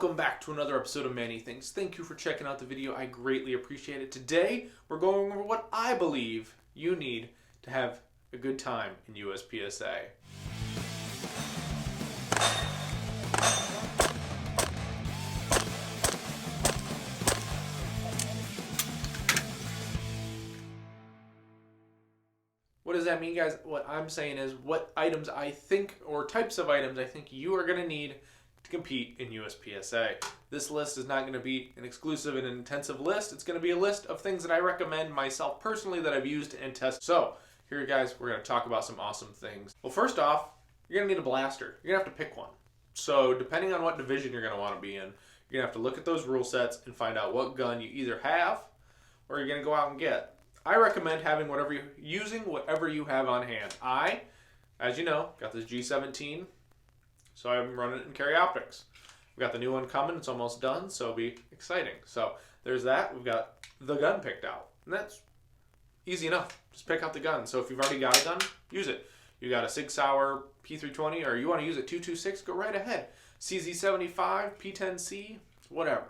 Welcome back to another episode of Manny Things. Thank you for checking out the video. I greatly appreciate it. Today, we're going over what I believe you need to have a good time in USPSA. What does that mean, guys? What I'm saying is what items I think, or types of items I think you are going to need to compete in USPSA. This list is not going to be an exclusive and intensive list. It's going to be a list of things that I recommend myself personally that I've used and tested. So here, guys, we're going to talk about some awesome things. Well, first off, you're going to need a blaster. You're going to have to pick one. So depending on what division you're going to want to be in, you're going to have to look at those rule sets and find out what gun you either have or you're going to go out and get. I recommend having whatever you have on hand. I, as you know, got this G17, so I'm running it in carry optics. We've got the new one coming. It's almost done, so it'll be exciting. So there's that. We've got the gun picked out, and that's easy enough. Just pick out the gun. So if you've already got a gun, use it. You got a Sig Sauer P320, or you want to use a 226, go right ahead. CZ75, P10C, whatever.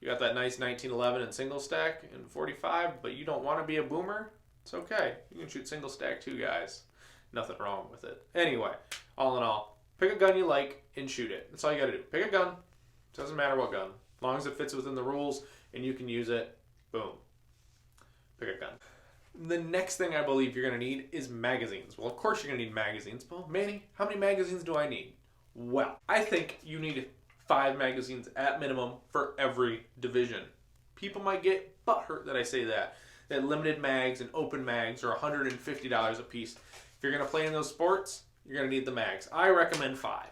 You got that nice 1911 and single stack and 45, but you don't want to be a boomer? It's okay. You can shoot single stack too, guys. Nothing wrong with it. Anyway, all in all, pick a gun you like and shoot it. That's all you got to do. Pick a gun. Doesn't matter what gun. As long as it fits within the rules and you can use it, boom. Pick a gun. The next thing I believe you're going to need is magazines. Well, of course you're going to need magazines. Well, Manny, how many magazines do I need? Well, I think you need 5 magazines at minimum for every division. People might get butthurt that I say that limited mags and open mags are $150 a piece. If you're going to play in those sports, you're going to need the mags. I recommend 5.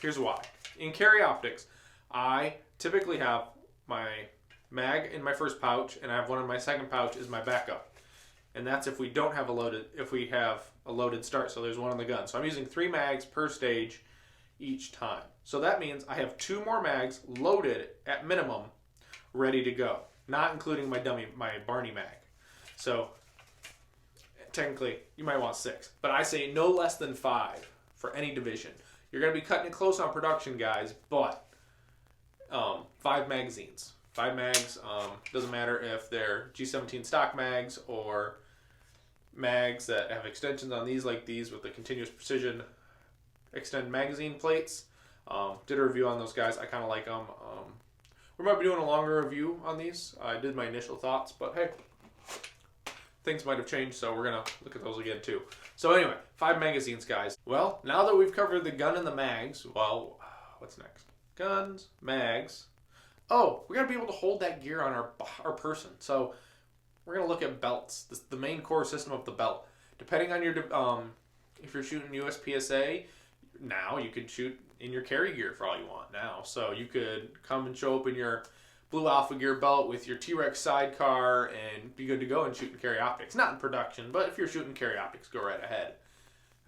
Here's why. In carry optics, I typically have my mag in my first pouch, and I have one in my second pouch is my backup. And that's if we have a loaded start, so there's one on the gun. So I'm using 3 mags per stage each time. So that means I have 2 more mags loaded at minimum, ready to go. Not including my Barney mag. So technically, you might want 6. But I say no less than 5 for any division. You're going to be cutting it close on production, guys, but 5 magazines. 5 mags, doesn't matter if they're G17 stock mags or mags that have extensions on these like these with the continuous precision extend magazine plates. Did a review on those guys. I kind of like them. We might be doing a longer review on these. I did my initial thoughts, but hey, things might have changed, so we're going to look at those again too. So anyway, 5 magazines, guys. Well, now that we've covered the gun and the mags, well, what's next? Guns, mags. Oh, we got to be able to hold that gear on our person. So we're going to look at belts, the main core system of the belt. Depending on your, if you're shooting USPSA, now you could shoot in your carry gear for all you want now. So you could come and show up in your Blue Alpha Gear belt with your T-Rex sidecar and be good to go and shoot in carry optics. Not in production, but if you're shooting carry optics, go right ahead.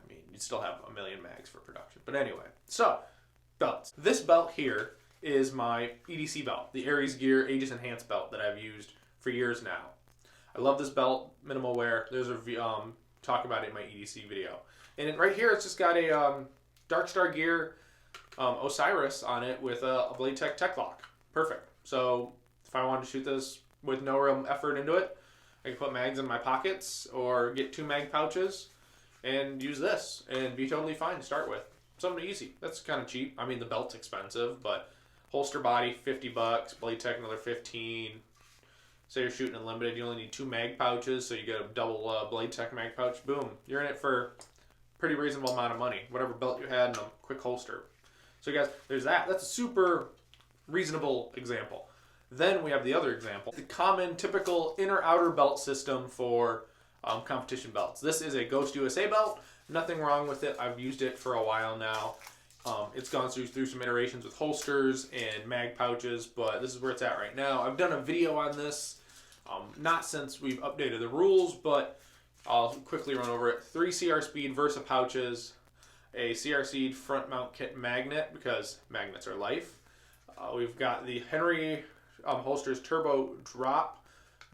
I mean, you'd still have a million mags for production. But anyway, so belts. This belt here is my EDC belt, the Aries Gear Aegis Enhanced belt that I've used for years now. I love this belt, minimal wear. There's a talk about it in my EDC video. And right here, it's just got a Dark Star Gear Osiris on it with a Blade Tech Lock. Perfect. So if I wanted to shoot this with no real effort into it, I can put mags in my pockets or get 2 mag pouches and use this and be totally fine to start with. Something easy. That's kind of cheap. I mean, the belt's expensive, but holster body, $50. Blade Tech, another 15. Say you're shooting unlimited, you only need 2 mag pouches, so you get a double Blade Tech mag pouch. Boom. You're in it for pretty reasonable amount of money. Whatever belt you had and a quick holster. So guys, there's that. That's a super reasonable example. Then we have the other example. The common, typical inner-outer belt system for competition belts. This is a Ghost USA belt. Nothing wrong with it. I've used it for a while now. It's gone through some iterations with holsters and mag pouches, but this is where it's at right now. I've done a video on this, not since we've updated the rules, but I'll quickly run over it. 3 CR Speed Versa pouches, a CR Seed front mount kit magnet, because magnets are life. We've got the Henry Holsters Turbo Drop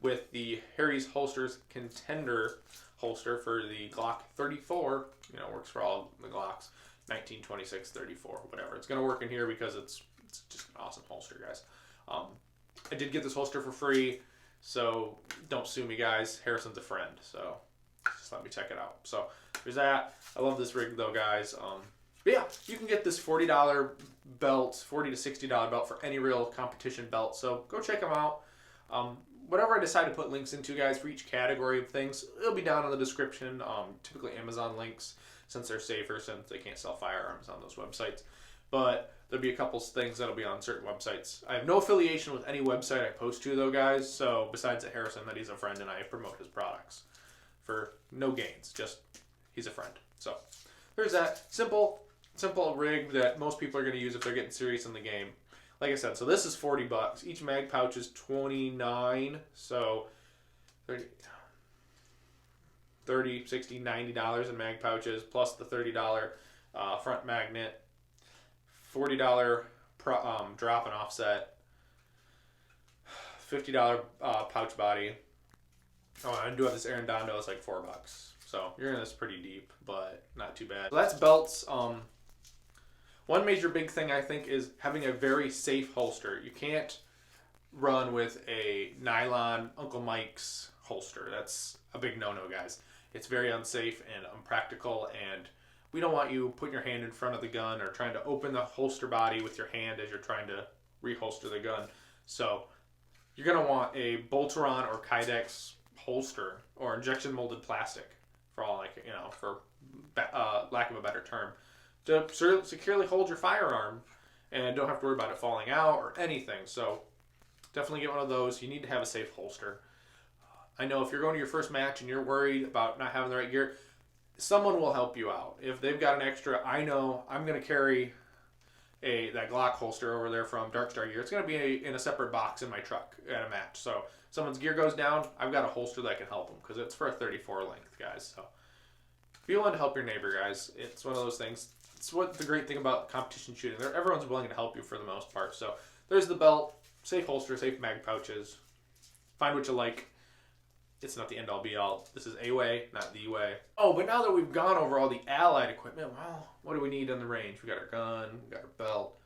with the Harry's Holsters Contender holster for the Glock 34. You know, works for all the Glocks. 1926 34, whatever. It's going to work in here because it's just an awesome holster. holster, guys. I did get this holster for free, so don't sue me, guys. Harrison's a friend, so just let me check it out. So there's that. I love this rig though, guys. But yeah, you can get this $40 belt, $40 to $60 belt for any real competition belt. So go check them out. Whatever I decide to put links into, guys, for each category of things, it'll be down in the description. Typically Amazon links, since they're safer, since they can't sell firearms on those websites. But there'll be a couple things that'll be on certain websites. I have no affiliation with any website I post to, though, guys. So besides at Harrison, that he's a friend and I promote his products for no gains. Just he's a friend. So there's that simple rig that most people are going to use if they're getting serious in the game. Like I said, so this is $40. Each mag pouch is $29. So 30, 60, $90 in mag pouches, plus the $30 front magnet, $40 drop and offset, $50 pouch body. Oh, I do have this Arredondo. It's like $4. So you're in this pretty deep, but not too bad. So that's belts. One major big thing I think is having a very safe holster. You can't run with a nylon Uncle Mike's holster. That's a big no-no, guys. It's very unsafe and unpractical, and we don't want you putting your hand in front of the gun or trying to open the holster body with your hand as you're trying to reholster the gun. So you're going to want a Boltaron or Kydex holster or injection molded plastic, for all like, you know, for lack of a better term, to securely hold your firearm and don't have to worry about it falling out or anything. So definitely get one of those. You need to have a safe holster. I know if you're going to your first match and you're worried about not having the right gear, someone will help you out. If they've got an extra, I know I'm going to carry that Glock holster over there from Dark Star Gear. It's going to be in a separate box in my truck at a match. So if someone's gear goes down, I've got a holster that can help them because it's for a 34 length, guys. So be willing to help your neighbor, guys. It's one of those things. It's what the great thing about competition shooting. Everyone's willing to help you for the most part. So there's the belt, safe holster, safe mag pouches. Find what you like. It's not the end all be all. This is a way, not the way. Oh, but now that we've gone over all the allied equipment, well, what do we need on the range? We got our gun, we got our belt.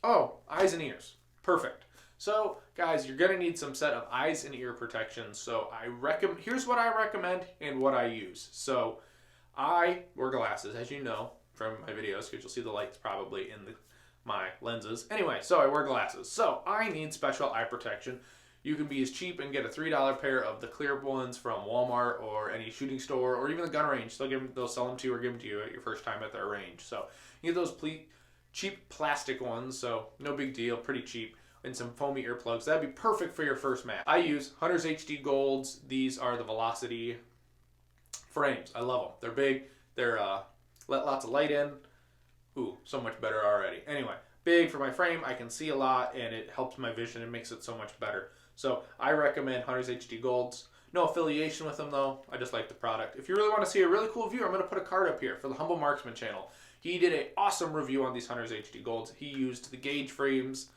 Oh, eyes and ears. Perfect. So, guys, you're gonna need some set of eyes and ear protection. So here's what I recommend and what I use. So I wear glasses, as you know from my videos, because you'll see the lights probably in my lenses. Anyway, so I wear glasses. So I need special eye protection. You can be as cheap and get a $3 pair of the clear ones from Walmart or any shooting store or even the gun range. They'll sell them to you or give them to you at your first time at their range. So you get those cheap plastic ones, so no big deal, pretty cheap, and some foamy earplugs. That'd be perfect for your first match. I use Hunter's HD Golds. These are the Velocity frames. I love them. They're big. They're let lots of light in. Ooh, so much better already. Anyway, big for my frame. I can see a lot, and it helps my vision and makes it so much better. So I recommend Hunter's HD Golds. No affiliation with them though. I just like the product. If you really want to see a really cool view, I'm going to put a card up here for the Humble Marksman channel. He did an awesome review on these Hunter's HD Golds. He used the gauge frames,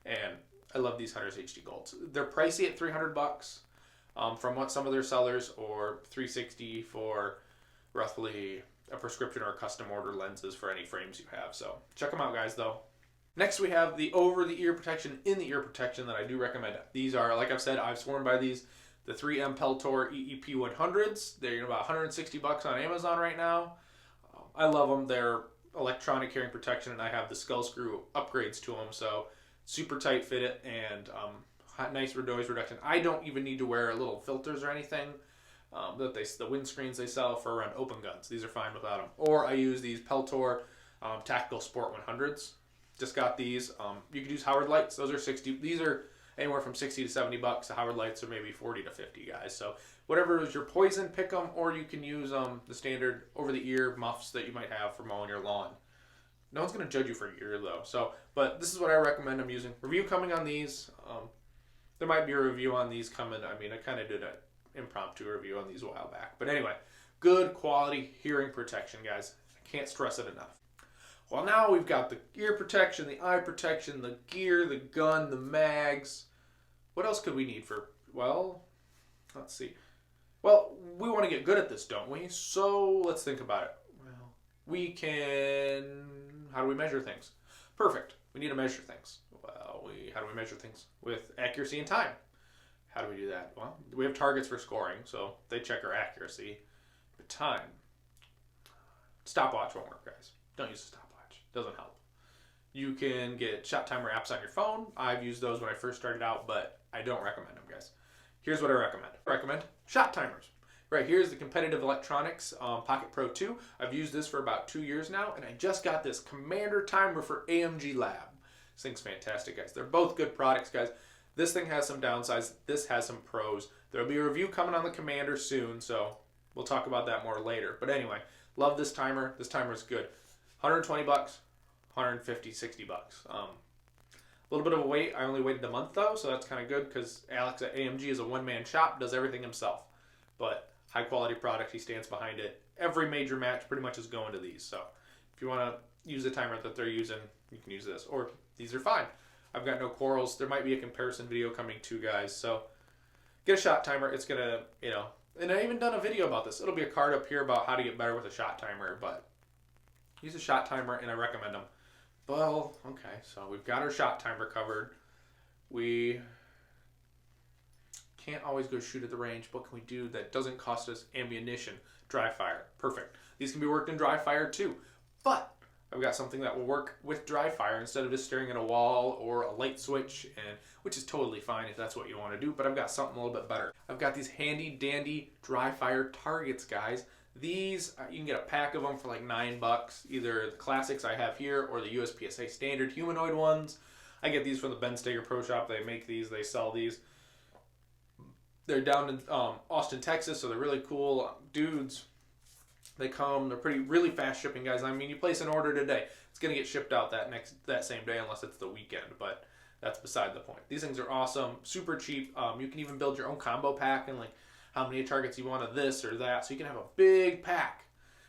and I love these Hunter's HD Golds. They're pricey at $300 from what some of their sellers, or $360 for roughly a prescription or custom order lenses for any frames you have. So check them out, guys, though. Next, we have the over-the-ear protection, in-the-ear protection that I do recommend. These are, like I've said, I've sworn by these, the 3M Peltor EEP 100s. They're about $160 on Amazon right now. I love them. They're electronic hearing protection, and I have the skull screw upgrades to them, so super tight fit it and nice noise reduction. I don't even need to wear little filters or anything. The windscreens they sell for around open guns. These are fine without them. Or I use these Peltor Tactical Sport 100s. Just got these. You could use Howard lights. Those are 60. These are anywhere from 60 to 70 bucks. The Howard lights are maybe 40 to 50, guys. So whatever is your poison, pick them, or you can use the standard over-the-ear muffs that you might have for mowing your lawn. No one's gonna judge you for your ear though. So, but this is what I recommend. I'm using. Review coming on these. There might be a review on these coming. I mean, I kind of did an impromptu review on these a while back. But anyway, good quality hearing protection, guys. I can't stress it enough. Well, now we've got the ear protection, the eye protection, the gear, the gun, the mags. What else could we need for, well, let's see. Well, we want to get good at this, don't we? So let's think about it. Well, we can, how do we measure things? Perfect. We need to measure things. Well, How do we measure things with accuracy and time? How do we do that? Well, we have targets for scoring, so they check our accuracy. But time. Stopwatch won't work, guys. Don't use a stopwatch. Doesn't help. You can get shot timer apps on your phone. I've used those when I first started out, but I don't recommend them, guys. Here's what I recommend. I recommend shot timers. Right, here's the Competitive Electronics Pocket Pro 2. I've used this for about 2 years now, and I just got this Commander timer for AMG Lab. This thing's fantastic, guys. They're both good products, guys. This thing has some downsides. This has some pros. There'll be a review coming on the Commander soon, so we'll talk about that more later. But anyway, love this timer. This timer is good. 120 bucks, 150, 60 bucks. A little bit of a wait. I only waited a month though, so that's kind of good because Alex at AMG is a one-man shop, does everything himself. But high quality product, he stands behind it. Every major match pretty much is going to these. So if you want to use the timer that they're using, you can use this. Or these are fine. I've got no quarrels. There might be a comparison video coming too, guys. So get a shot timer. It's going to, and I even done a video about this. It'll be a card up here about how to get better with a shot timer. But use a shot timer, and I recommend them. Well, okay, so we've got our shot timer covered. We can't always go shoot at the range. What can we do that doesn't cost us ammunition? Dry fire. Perfect. These can be worked in dry fire too. But I've got something that will work with dry fire instead of just staring at a wall or a light switch, which is totally fine if that's what you want to do, but I've got something a little bit better. I've got these handy dandy dry fire targets, guys. These, you can get a pack of them for like $9, either the classics I have here or the USPSA standard humanoid ones. I get these from the Ben Steger Pro Shop. They make these, they sell these. They're down in Austin, Texas, so they're really cool dudes. They come, they're really fast shipping, guys. I mean, you place an order today, it's going to get shipped out that same day unless it's the weekend, but that's beside the point. These things are awesome, super cheap. You can even build your own combo pack and like how many targets you want of this or that, so you can have a big pack.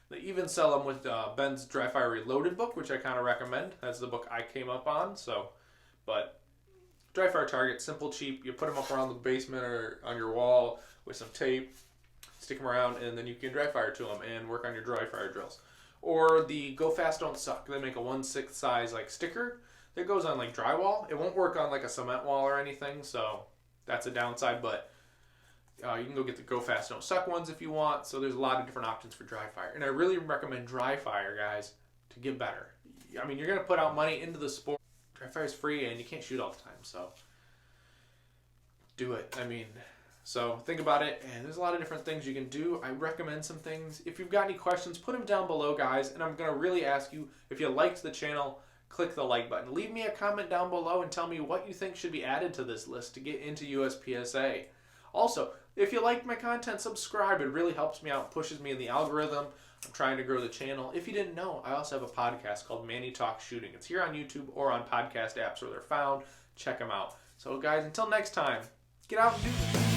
They even sell them with Ben's Dry Fire Reloaded book, which I kind of recommend. That's the book I came up on. But dry fire targets, simple, cheap. You put them up around the basement or on your wall with some tape, stick them around, and then you can dry fire to them and work on your dry fire drills. Or the Go Fast Don't Suck. They make a 1/6 size like sticker that goes on like drywall. It won't work on like a cement wall or anything, so that's a downside, but you can go get the Go Fast Don't Suck ones if you want. So there's a lot of different options for dry fire. And I really recommend dry fire, guys, to get better. I mean, you're going to put out money into the sport. Dry fire is free and you can't shoot all the time, so do it. I mean, so think about it, and there's a lot of different things you can do. I recommend some things. If you've got any questions, put them down below, guys, and I'm going to really ask you, if you liked the channel, click the like button. Leave me a comment down below and tell me what you think should be added to this list to get into USPSA. Also, if you like my content, subscribe. It really helps me out, pushes me in the algorithm. I'm trying to grow the channel. If you didn't know, I also have a podcast called Manny Talks Shooting. It's here on YouTube or on podcast apps where they're found. Check them out. So guys, until next time, get out and do this.